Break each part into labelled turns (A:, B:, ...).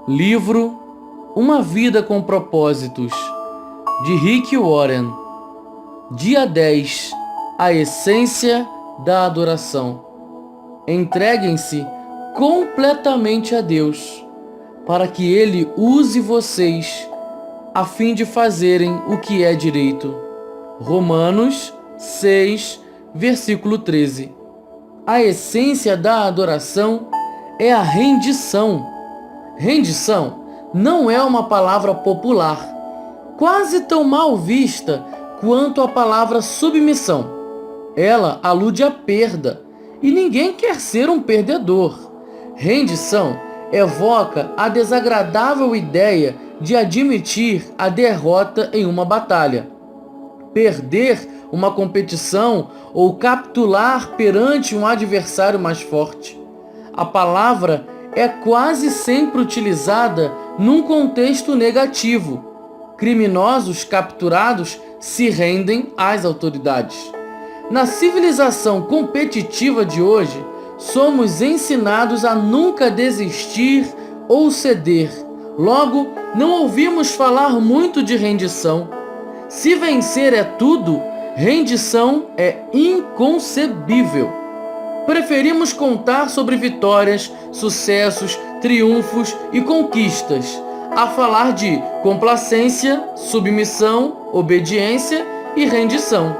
A: Livro Uma Vida com Propósitos, de Rick Warren. Dia 10. A essência da adoração. Entreguem-se completamente a Deus, para que Ele use vocês a fim de fazerem o que é direito. Romanos 6, versículo 13. A essência da adoração é a rendição. Rendição não é uma palavra popular, quase tão mal vista quanto a palavra submissão. Ela alude à perda, e ninguém quer ser um perdedor. Rendição evoca a desagradável ideia de admitir a derrota em uma batalha, perder uma competição ou capitular perante um adversário mais forte. A palavra é quase sempre utilizada num contexto negativo. Criminosos capturados se rendem às autoridades. Na civilização competitiva de hoje, somos ensinados a nunca desistir ou ceder. Logo, não ouvimos falar muito de rendição. Se vencer é tudo, rendição é inconcebível. Preferimos contar sobre vitórias, sucessos, triunfos e conquistas, a falar de complacência, submissão, obediência e rendição.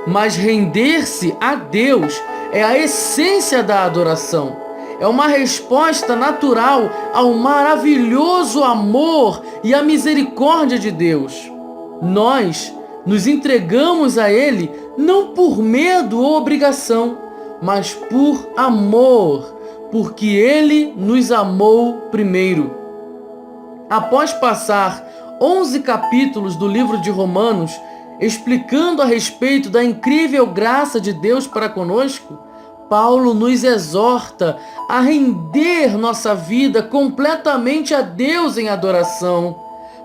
A: Mas render-se a Deus é a essência da adoração. É uma resposta natural ao maravilhoso amor e à misericórdia de Deus. Nós nos entregamos a Ele não por medo ou obrigação, mas por amor, porque Ele nos amou primeiro. Após passar 11 capítulos do livro de Romanos, explicando a respeito da incrível graça de Deus para conosco, Paulo nos exorta a render nossa vida completamente a Deus em adoração.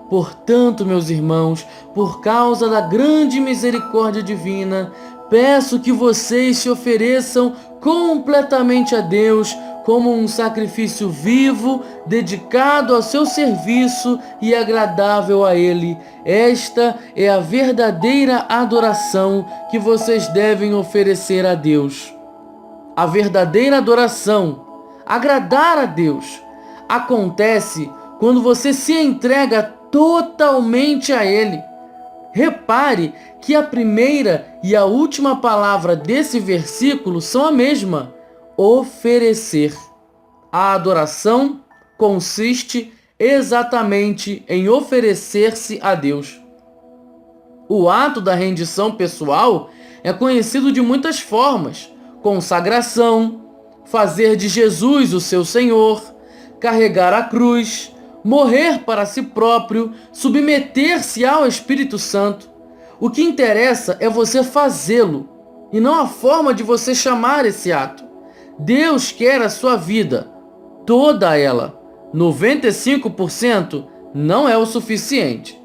A: Portanto, meus irmãos, por causa da grande misericórdia divina, peço que vocês se ofereçam completamente a Deus como um sacrifício vivo, dedicado ao seu serviço e agradável a Ele. Esta é a verdadeira adoração que vocês devem oferecer a Deus. A verdadeira adoração, agradar a Deus, acontece quando você se entrega totalmente a Ele. Repare que a primeira e a última palavra desse versículo são a mesma: oferecer. A adoração consiste exatamente em oferecer-se a Deus. O ato da rendição pessoal é conhecido de muitas formas: consagração, fazer de Jesus o seu Senhor, carregar a cruz, morrer para si próprio, submeter-se ao Espírito Santo. O que interessa é você fazê-lo, e não a forma de você chamar esse ato. Deus quer a sua vida, toda ela. 95% não é o suficiente.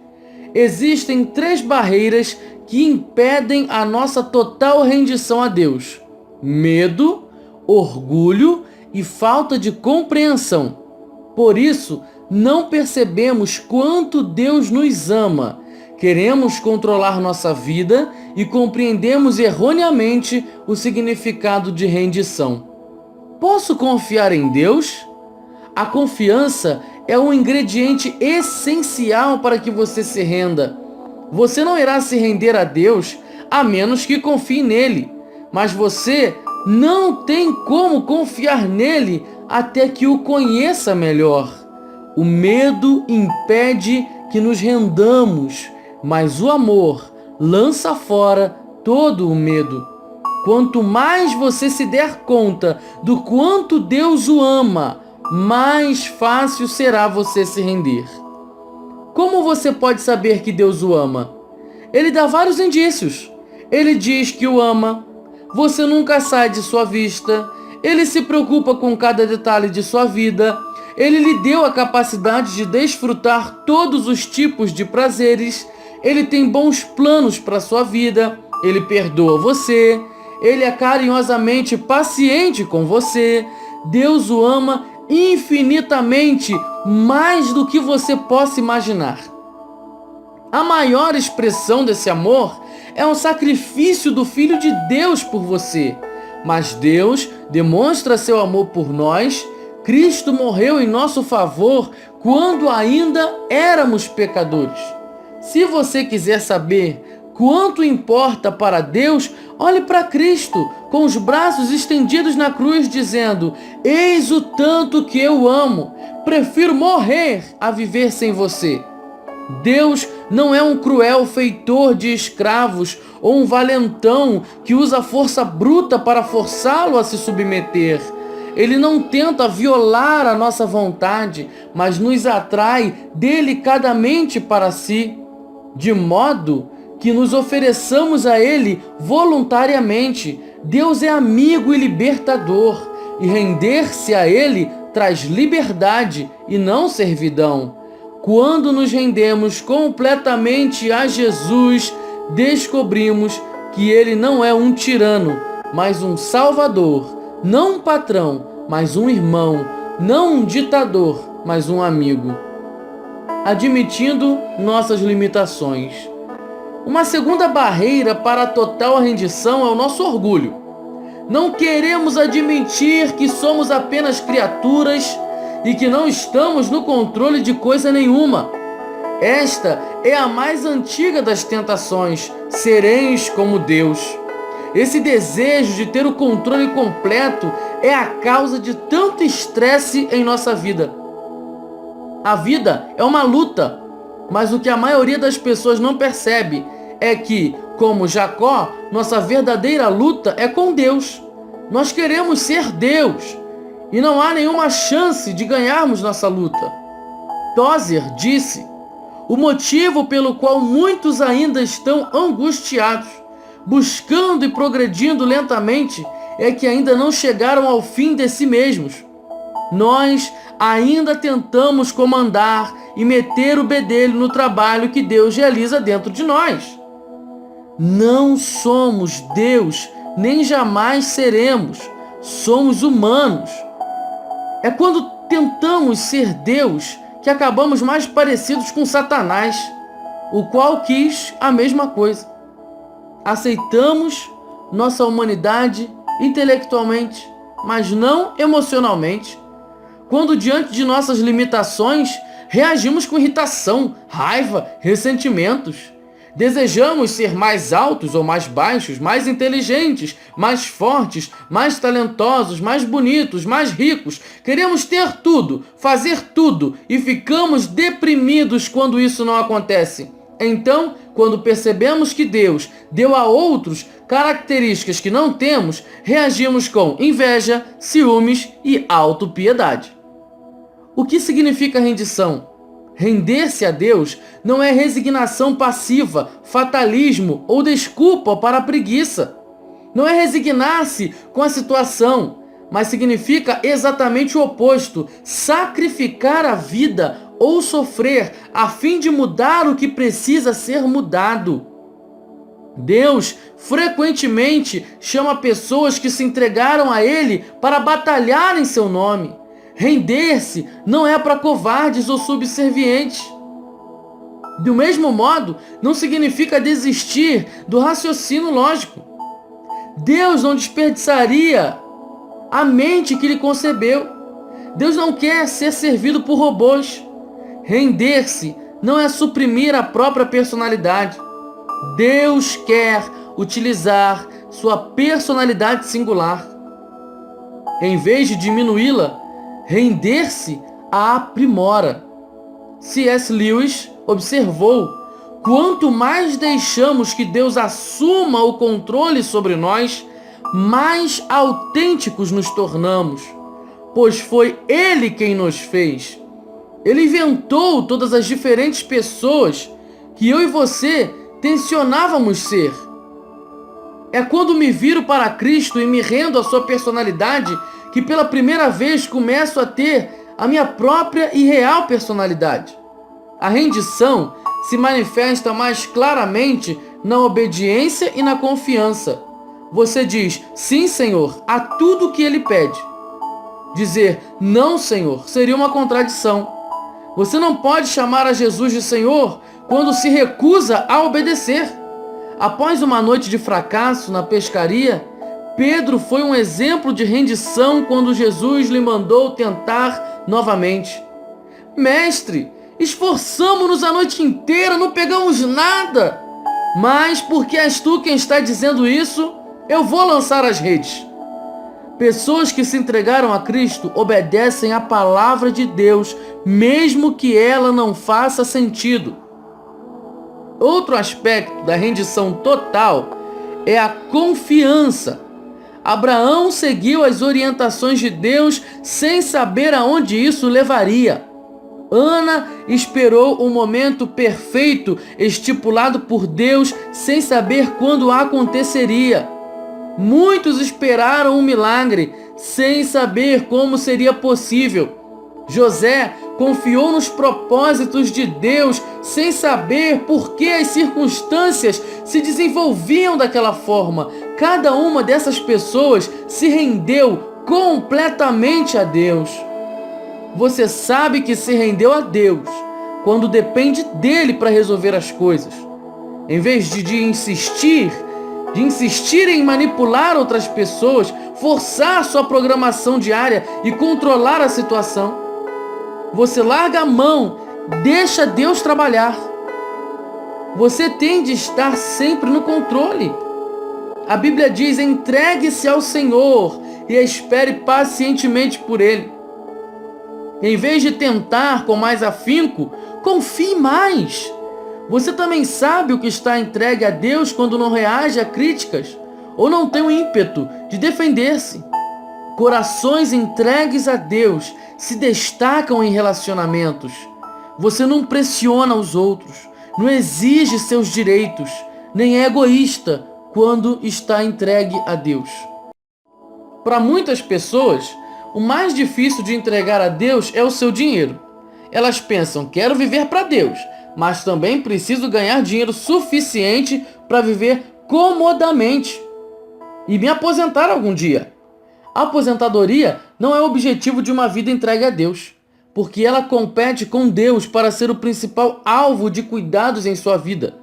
A: Existem 3 barreiras que impedem a nossa total rendição a Deus: medo, orgulho e falta de compreensão. Por isso, não percebemos quanto Deus nos ama. Queremos controlar nossa vida e compreendemos erroneamente o significado de rendição. Posso confiar em Deus? A confiança é um ingrediente essencial para que você se renda. Você não irá se render a Deus a menos que confie nele, mas você não tem como confiar nele até que o conheça melhor. O medo impede que nos rendamos, mas o amor lança fora todo o medo. Quanto mais você se der conta do quanto Deus o ama, mais fácil será você se render. Como você pode saber que Deus o ama? Ele dá vários indícios. Ele diz que o ama. Você nunca sai de sua vista. Ele se preocupa com cada detalhe de sua vida. Ele lhe deu a capacidade de desfrutar todos os tipos de prazeres. Ele tem bons planos para sua vida. Ele perdoa você. Ele é carinhosamente paciente com você. Deus o ama infinitamente, mais do que você possa imaginar. A maior expressão desse amor é o sacrifício do Filho de Deus por você. Mas Deus demonstra seu amor por nós. Cristo morreu em nosso favor quando ainda éramos pecadores. Se você quiser saber quanto importa para Deus, olhe para Cristo, com os braços estendidos na cruz, dizendo: eis o tanto que eu amo, prefiro morrer a viver sem você. Deus não é um cruel feitor de escravos ou um valentão que usa força bruta para forçá-lo a se submeter. Ele não tenta violar a nossa vontade, mas nos atrai delicadamente para si, de modo que nos ofereçamos a Ele voluntariamente. Deus é amigo e libertador, e render-se a Ele traz liberdade e não servidão. Quando nos rendemos completamente a Jesus, descobrimos que Ele não é um tirano, mas um salvador, não um patrão, mas um irmão, não um ditador, mas um amigo. Admitindo nossas limitações. Uma segunda barreira para a total rendição é o nosso orgulho. Não queremos admitir que somos apenas criaturas e que não estamos no controle de coisa nenhuma. Esta é a mais antiga das tentações: sereis como Deus. Esse desejo de ter o controle completo é a causa de tanto estresse em nossa vida. A vida é uma luta, mas o que a maioria das pessoas não percebe é que, como Jacó, nossa verdadeira luta é com Deus. Nós queremos ser Deus e não há nenhuma chance de ganharmos nossa luta. Tozer disse: o motivo pelo qual muitos ainda estão angustiados, buscando e progredindo lentamente, é que ainda não chegaram ao fim de si mesmos. Nós ainda tentamos comandar e meter o bedelho no trabalho que Deus realiza dentro de nós. Não somos Deus, nem jamais seremos. Somos humanos. É quando tentamos ser Deus que acabamos mais parecidos com Satanás, o qual quis a mesma coisa. Aceitamos nossa humanidade intelectualmente, mas não emocionalmente. Quando diante de nossas limitações, reagimos com irritação, raiva, ressentimentos. Desejamos ser mais altos ou mais baixos, mais inteligentes, mais fortes, mais talentosos, mais bonitos, mais ricos. Queremos ter tudo, fazer tudo e ficamos deprimidos quando isso não acontece. Então, quando percebemos que Deus deu a outros características que não temos, reagimos com inveja, ciúmes e autopiedade. O que significa rendição? Render-se a Deus não é resignação passiva, fatalismo ou desculpa para a preguiça. Não é resignar-se com a situação, mas significa exatamente o oposto: sacrificar a vida ou sofrer a fim de mudar o que precisa ser mudado. Deus frequentemente chama pessoas que se entregaram a Ele para batalhar em seu nome. Render-se não é para covardes ou subservientes. Do mesmo modo, não significa desistir do raciocínio lógico. Deus não desperdiçaria a mente que lhe concebeu. Deus não quer ser servido por robôs. Render-se não é suprimir a própria personalidade. Deus quer utilizar sua personalidade singular. Em vez de diminuí-la, render-se a aprimora. C.S. Lewis observou: quanto mais deixamos que Deus assuma o controle sobre nós, mais autênticos nos tornamos, pois foi Ele quem nos fez. Ele inventou todas as diferentes pessoas que eu e você tensionávamos ser. É quando me viro para Cristo e me rendo à sua personalidade que pela primeira vez começo a ter a minha própria e real personalidade. A rendição se manifesta mais claramente na obediência e na confiança. Você diz sim, Senhor, a tudo que Ele pede. Dizer não, Senhor, seria uma contradição. Você não pode chamar a Jesus de Senhor quando se recusa a obedecer. Após uma noite de fracasso na pescaria, Pedro foi um exemplo de rendição quando Jesus lhe mandou tentar novamente. Mestre, esforçamo-nos a noite inteira, não pegamos nada. Mas porque és tu quem está dizendo isso, eu vou lançar as redes. Pessoas que se entregaram a Cristo obedecem à palavra de Deus, mesmo que ela não faça sentido. Outro aspecto da rendição total é a confiança. Abraão seguiu as orientações de Deus sem saber aonde isso levaria. Ana esperou o momento perfeito estipulado por Deus sem saber quando aconteceria. Muitos esperaram um milagre sem saber como seria possível. José confiou nos propósitos de Deus sem saber por que as circunstâncias se desenvolviam daquela forma. Cada uma dessas pessoas se rendeu completamente a Deus. Você sabe que se rendeu a Deus quando depende dele para resolver as coisas. Em vez de insistir em manipular outras pessoas, forçar sua programação diária e controlar a situação. Você larga a mão, deixa Deus trabalhar. Você tem de estar sempre no controle. A Bíblia diz: entregue-se ao Senhor e espere pacientemente por Ele. Em vez de tentar com mais afinco, confie mais. Você também sabe o que está entregue a Deus quando não reage a críticas ou não tem o ímpeto de defender-se. Corações entregues a Deus se destacam em relacionamentos. Você não pressiona os outros, não exige seus direitos, nem é egoísta quando está entregue a Deus. Para muitas pessoas, o mais difícil de entregar a Deus é o seu dinheiro. Elas pensam: quero viver para Deus, mas também preciso ganhar dinheiro suficiente para viver comodamente e me aposentar algum dia. A aposentadoria não é o objetivo de uma vida entregue a Deus, porque ela compete com Deus para ser o principal alvo de cuidados em sua vida.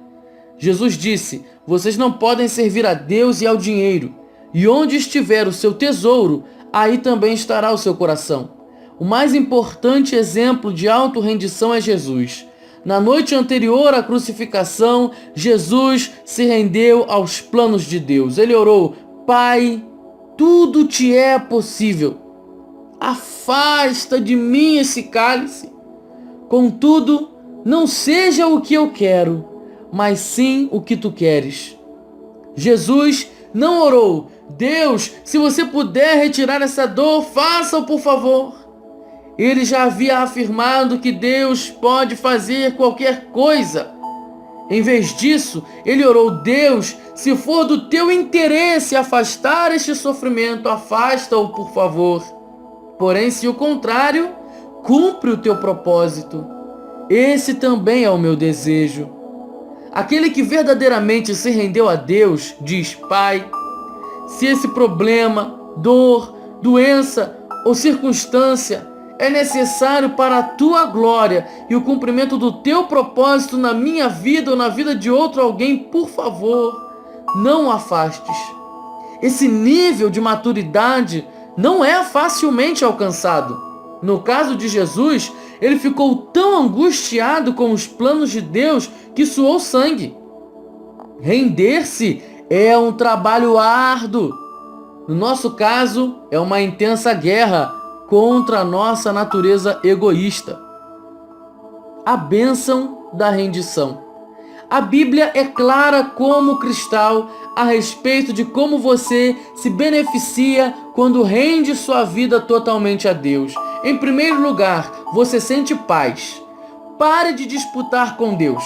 A: Jesus disse: vocês não podem servir a Deus e ao dinheiro, e onde estiver o seu tesouro, aí também estará o seu coração. O mais importante exemplo de autorrendição é Jesus. Na noite anterior à crucificação, Jesus se rendeu aos planos de Deus. Ele orou: Pai, tudo te é possível. Afasta de mim esse cálice. Contudo, não seja o que eu quero, mas sim o que tu queres. Jesus não orou: Deus, se você puder retirar essa dor, faça-o por favor. Ele já havia afirmado que Deus pode fazer qualquer coisa. Em vez disso, ele orou: Deus, se for do teu interesse afastar este sofrimento, afasta-o por favor. Porém, se o contrário, cumpre o teu propósito. Esse também é o meu desejo. Aquele que verdadeiramente se rendeu a Deus diz: Pai, se esse problema, dor, doença ou circunstância é necessário para a tua glória e o cumprimento do teu propósito na minha vida ou na vida de outro alguém, por favor, não o afastes. Esse nível de maturidade não é facilmente alcançado. No caso de Jesus, ele ficou tão angustiado com os planos de Deus que suou sangue. Render-se é um trabalho árduo. No nosso caso, é uma intensa guerra contra a nossa natureza egoísta. A bênção da rendição. A Bíblia é clara como cristal a respeito de como você se beneficia quando rende sua vida totalmente a Deus. Em primeiro lugar, você sente paz. Pare de disputar com Deus.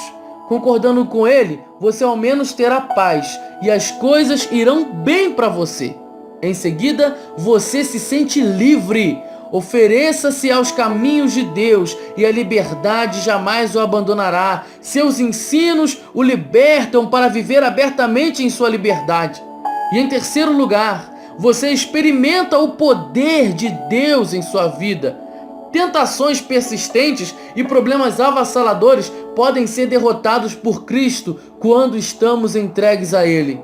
A: Concordando com Ele, você ao menos terá paz e as coisas irão bem para você. Em seguida, você se sente livre. Ofereça-se aos caminhos de Deus e a liberdade jamais o abandonará. Seus ensinos o libertam para viver abertamente em sua liberdade. E em terceiro lugar, você experimenta o poder de Deus em sua vida. Tentações persistentes e problemas avassaladores podem ser derrotados por Cristo quando estamos entregues a Ele.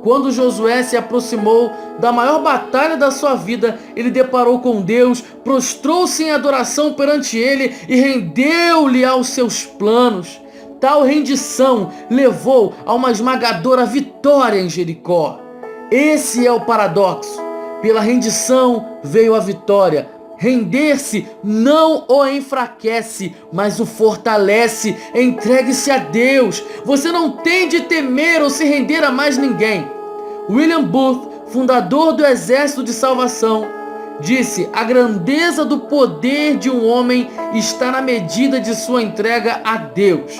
A: Quando Josué se aproximou da maior batalha da sua vida, ele deparou com Deus, prostrou-se em adoração perante Ele e rendeu-lhe aos seus planos. Tal rendição levou a uma esmagadora vitória em Jericó. Esse é o paradoxo. Pela rendição veio a vitória. Render-se não o enfraquece, mas o fortalece. Entregue-se a Deus. Você não tem de temer ou se render a mais ninguém. William Booth, fundador do Exército de Salvação, disse: a grandeza do poder de um homem está na medida de sua entrega a Deus.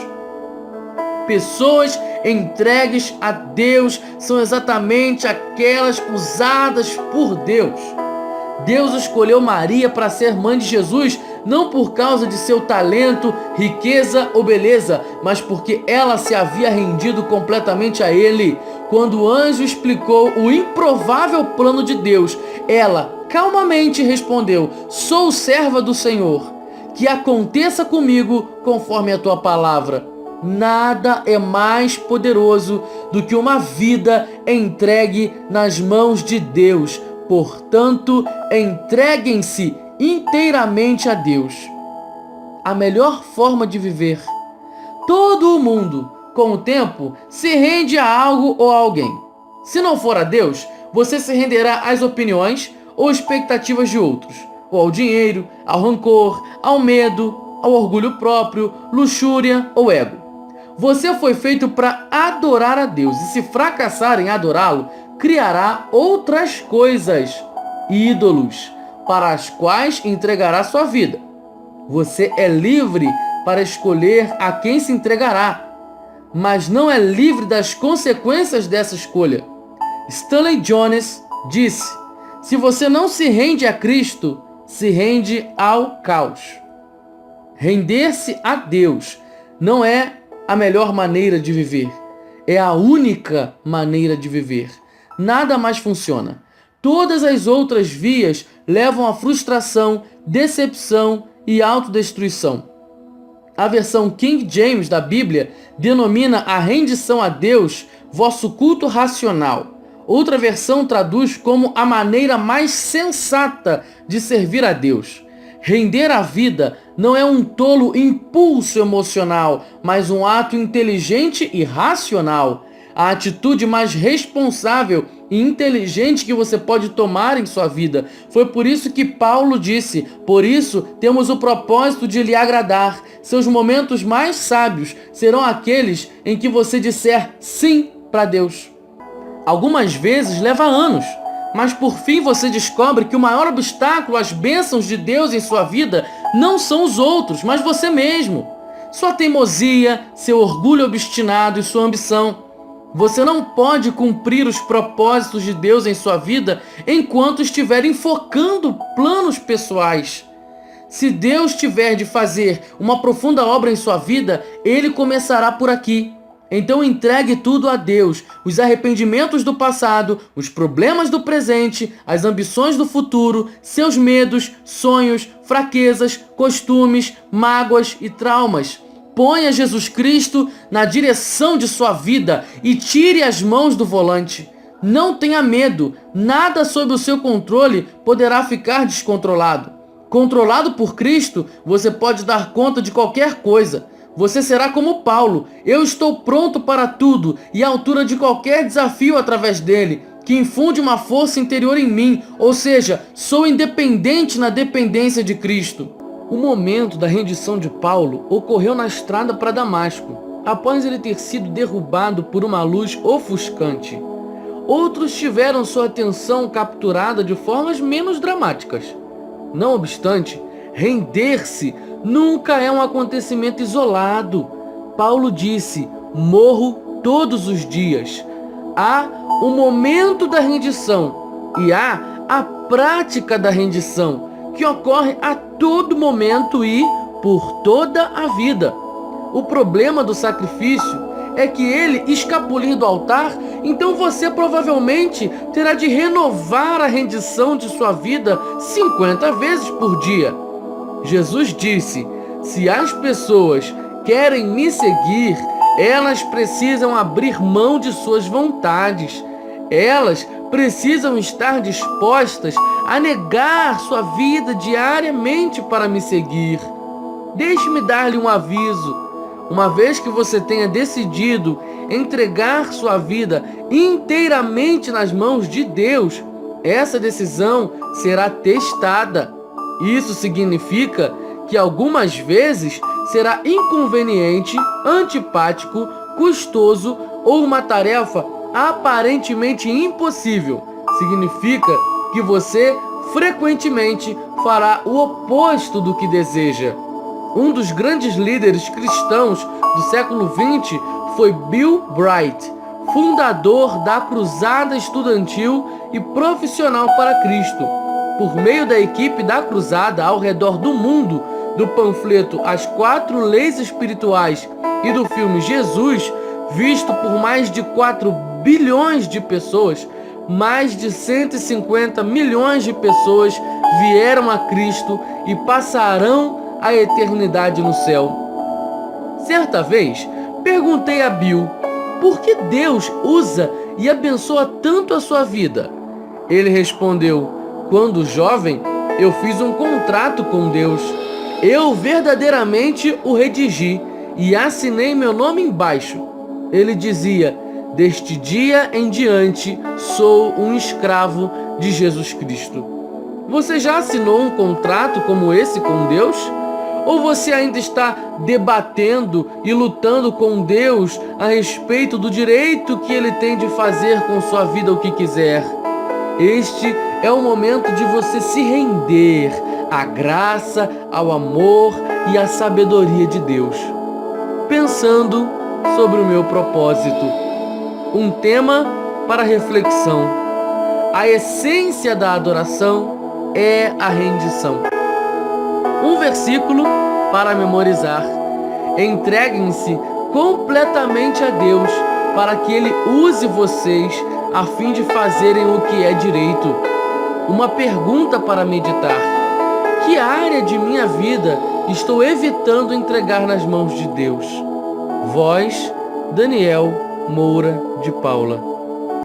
A: Pessoas entregues a Deus são exatamente aquelas usadas por Deus. Deus escolheu Maria para ser mãe de Jesus não por causa de seu talento, riqueza ou beleza, mas porque ela se havia rendido completamente a Ele. Quando o anjo explicou o improvável plano de Deus, ela calmamente respondeu: sou serva do Senhor, que aconteça comigo conforme a tua palavra. Nada é mais poderoso do que uma vida entregue nas mãos de Deus. Portanto, entreguem-se inteiramente a Deus. A melhor forma de viver. Todo o mundo, com o tempo, se rende a algo ou a alguém. Se não for a Deus, você se renderá às opiniões ou expectativas de outros, ou ao dinheiro, ao rancor, ao medo, ao orgulho próprio, luxúria ou ego. Você foi feito para adorar a Deus, e se fracassar em adorá-lo, criará outras coisas, ídolos, para as quais entregará sua vida. Você é livre para escolher a quem se entregará, mas não é livre das consequências dessa escolha. Stanley Jones disse: se você não se rende a Cristo, se rende ao caos. Render-se a Deus não é a melhor maneira de viver, é a única maneira de viver. Nada mais funciona. Todas as outras vias levam à frustração, decepção e autodestruição. A versão King James da Bíblia denomina a rendição a Deus vosso culto racional. Outra versão traduz como a maneira mais sensata de servir a Deus. Render a vida não é um tolo impulso emocional, mas um ato inteligente e racional. A atitude mais responsável e inteligente que você pode tomar em sua vida. Foi por isso que Paulo disse: por isso temos o propósito de lhe agradar. Seus momentos mais sábios serão aqueles em que você disser sim para Deus. Algumas vezes leva anos, mas por fim você descobre que o maior obstáculo às bênçãos de Deus em sua vida não são os outros, mas você mesmo. Sua teimosia, seu orgulho obstinado e sua ambição. Você não pode cumprir os propósitos de Deus em sua vida enquanto estiver enfocando planos pessoais. Se Deus tiver de fazer uma profunda obra em sua vida, Ele começará por aqui. Então entregue tudo a Deus, os arrependimentos do passado, os problemas do presente, as ambições do futuro, seus medos, sonhos, fraquezas, costumes, mágoas e traumas. Ponha Jesus Cristo na direção de sua vida e tire as mãos do volante. Não tenha medo, nada sob o seu controle poderá ficar descontrolado. Controlado por Cristo, você pode dar conta de qualquer coisa. Você será como Paulo: eu estou pronto para tudo e à altura de qualquer desafio através dele, que infunde uma força interior em mim, ou seja, sou independente na dependência de Cristo. O momento da rendição de Paulo ocorreu na estrada para Damasco, após ele ter sido derrubado por uma luz ofuscante. Outros tiveram sua atenção capturada de formas menos dramáticas. Não obstante, render-se nunca é um acontecimento isolado. Paulo disse: morro todos os dias. Há o momento da rendição e há a prática da rendição, que ocorre a todo momento e por toda a vida. O problema do sacrifício é que ele escapulir do altar, então você provavelmente terá de renovar a rendição de sua vida 50 vezes por dia. Jesus disse: se as pessoas querem me seguir, elas precisam abrir mão de suas vontades. Elas precisam estar dispostas a negar sua vida diariamente para me seguir. Deixe-me dar-lhe um aviso. Uma vez que você tenha decidido entregar sua vida inteiramente nas mãos de Deus, essa decisão será testada. Isso significa que algumas vezes será inconveniente, antipático, custoso ou uma tarefa aparentemente impossível. Significa que você frequentemente fará o oposto do que deseja. Um dos grandes líderes cristãos do século XX foi Bill Bright, fundador da Cruzada Estudantil e Profissional para Cristo. Por meio da equipe da Cruzada ao redor do mundo, do panfleto As 4 Leis Espirituais e do filme Jesus, visto por mais de 4 bilhões de pessoas, mais de 150 milhões de pessoas vieram a Cristo e passarão a eternidade no céu. Certa vez, perguntei a Bill por que Deus usa e abençoa tanto a sua vida. Ele respondeu: quando jovem, eu fiz um contrato com Deus. Eu verdadeiramente o redigi e assinei meu nome embaixo. Ele dizia: deste dia em diante, sou um escravo de Jesus Cristo. Você já assinou um contrato como esse com Deus? Ou você ainda está debatendo e lutando com Deus a respeito do direito que Ele tem de fazer com sua vida o que quiser? Este é o momento de você se render à graça, ao amor e à sabedoria de Deus. Pensando sobre o meu propósito. Um tema para reflexão. A essência da adoração é a rendição. Um versículo para memorizar. Entreguem-se completamente a Deus para que Ele use vocês a fim de fazerem o que é direito. Uma pergunta para meditar: que área de minha vida estou evitando entregar nas mãos de Deus? Voz, Daniel Moura de Paula.